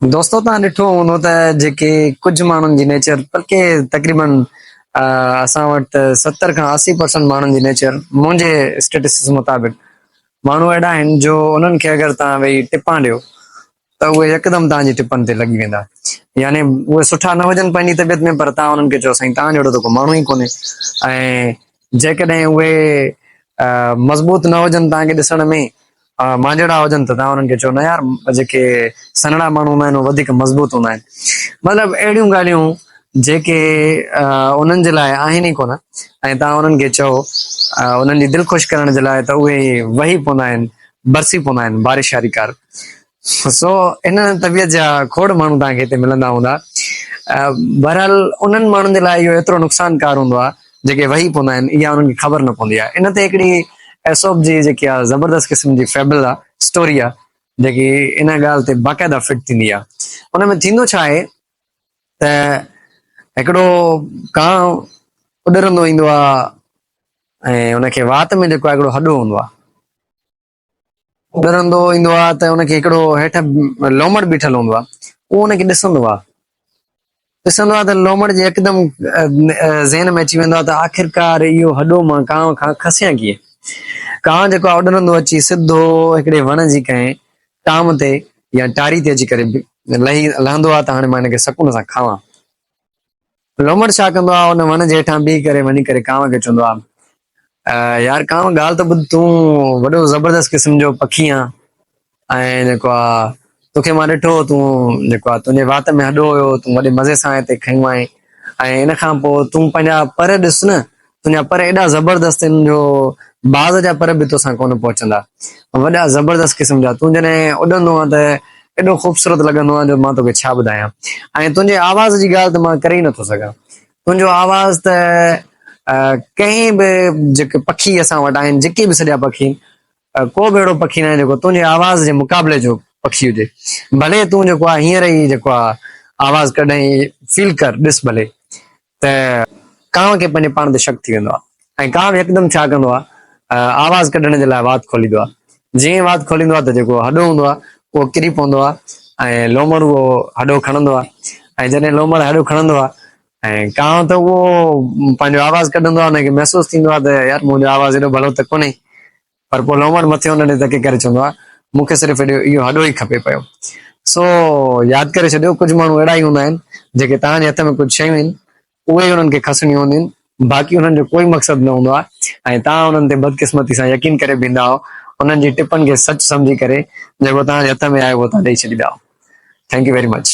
दोस्तों तव्हां ॾिठो हूंदो त जेके कुझु माण्हुनि जी नेचर बल्कि तक़रीबन असां वटि 70 खां 80% माण्हुनि जी नेचर मुंहिंजे स्टेटस मुताबिक़ माण्हू अहिड़ा आहिनि जो उन्हनि खे अगरि तव्हां भई टिपां ॾियो त उहे यकदमि तव्हांजी टिपनि ते लॻी वेंदा। यानी उहे सुठा न हुजनि पंहिंजी तबियत में, पर तव्हां उन्हनि खे चओ साईं तव्हां जहिड़ो त को माण्हू ई कोन्हे। ऐं जेकॾहिं उहे मज़बूत न हुजनि तव्हांखे ॾिसण में, मां जहिड़ा हुजनि त तव्हां उन्हनि खे चओ न यार जेके सन्हड़ा माण्हू हूंदा आहिनि उहे वधीक मज़बूत हूंदा आहिनि। मतिलबु अहिड़ियूं ॻाल्हियूं जेके उन्हनि जे लाइ आहिनि ई कोन, ऐं तव्हां उन्हनि खे चओ उन्हनि जी दिलि ख़ुशि करण जे लाइ, त उहे वही पवंदा आहिनि, बरसी पवंदा आहिनि बारिश वारी कार। सो इन तबियत जा खोड़ माण्हू तव्हांखे हिते मिलंदा हूंदा। बहरहाल उन्हनि माण्हुनि जे लाइ इहो एतिरो नुक़सानकार हूंदो आहे जेके वही पवंदा आहिनि, इहा उन्हनि खे ख़बर न पवंदी आहे। इन ते हिकिड़ी एसोप जी जेकी आहे ज़बरदस्त क़िस्म जी फेबल आहे, स्टोरी आहे, जेकी इन ॻाल्हि ते बाक़ाइदा फिट थींदी आहे। उन में थींदो छा आहे त हिकिड़ो कांउ उॾरंदो ईंदो आहे ऐं उनखे वात में जेको आहे हिकिड़ो हॾो हूंदो आहे, उॾरंदो ईंदो आहे त उनखे हिकिड़ो हेठि लोमड़ बीठल हूंदो आहे, उहो उनखे ॾिसंदो आहे त लोमड़ जे यकदमि ज़हन में अची वेंदो आहे त आख़िरकार इहो हॾो मां कांव खां खसियां कीअं। कांव जेको आहे उॾरंदो अची सिधो हिकिड़े वण जी कंहिं टाम ते या टारी ते अची करे लहंदो आहे त हाणे मां हिनखे सकून सां खावां। लोमड़ छा कंदो आहे, हुन वण जे हेठां बीही करे वञी करे कांव खे चवंदो आहे यार कांव ॻाल्हि त ॿुध, तूं वॾो ज़बरदस्त क़िस्म जो पखी आहे ऐं जेको आहे तोखे मां ॾिठो तूं जेको आहे तुंहिंजे वात में हॾो हुयो, तूं वॾे मज़े सां हिते खयूं आहे, ऐं इन खां पोइ तूं पंहिंजा पर ॾिस न, तुंहिंजा पर एॾा ज़बरदस्त आहिनि जो बाज़ जा पर बि तोसां कोन पहुचंदा, वॾा ज़बरदस्त क़िस्म जा। तूं जॾहिं उॾंदो आहे त एॾो ख़ूबसूरत लॻंदो आहे जो मां तोखे छा ॿुधायां। ऐं तुंहिंजे आवाज़ जी ॻाल्हि त मां करे ई नथो सघां। तुंहिंजो आवाज़ त कंहिं बि जेके पखी असां वटि आहिनि, जेके बि सॼा पखी, को बि अहिड़ो पखी न आहे जेको तुंहिंजे आवाज़ जे मुक़ाबले जो पखी हुजे। भले तूं जेको आहे हींअर ई जेको आहे आवाज़ कॾहिं फील कर, ॾिस भले त कांव खे पंहिंजे पाण ते शक थी वेंदो आहे। ऐं कांव यकदमि छा कंदो आहे, आवाज़ कढण जे लाइ वात खोलींदो आहे। जीअं वात खोलींदो आहे त जेको हॾो हूंदो आहे उहो किरी पवंदो आहे ऐं लोमड़ उहो हॾो खणंदो आहे। ऐं जॾहिं लोमड़ हॾो खणंदो आहे ऐं कांव त उहो पंहिंजो आवाज़ कढंदो आहे, हुनखे महसूसु थींदो आहे त यार मुंहिंजो आवाज़ एॾो भलो त कोन्हे, पर पोइ लोमड़ मथे हुन ॾे धके करे चवंदो आहे मूंखे सिर्फ़ु इहो हॾो ई खपे पियो। सो यादि करे छॾियो, कुझु माण्हू अहिड़ा ई हूंदा आहिनि जेके तव्हांजे हथ में कुझु शयूं आहिनि उहे हुननि खे खसणियूं हूंदियूं आहिनि, बाक़ी हुननि जो कोई मक़सदु न हूंदो आहे ऐं तव्हां हुननि ते बदकिस्मती सां यकीन करे बीहंदा आहियो, उन्हनि जी टिपनि खे सच सम्झी करे जेको तव्हांजे हथ में आहे उहो तव्हां ॾेई छॾींदा आहियो। Thank U very much.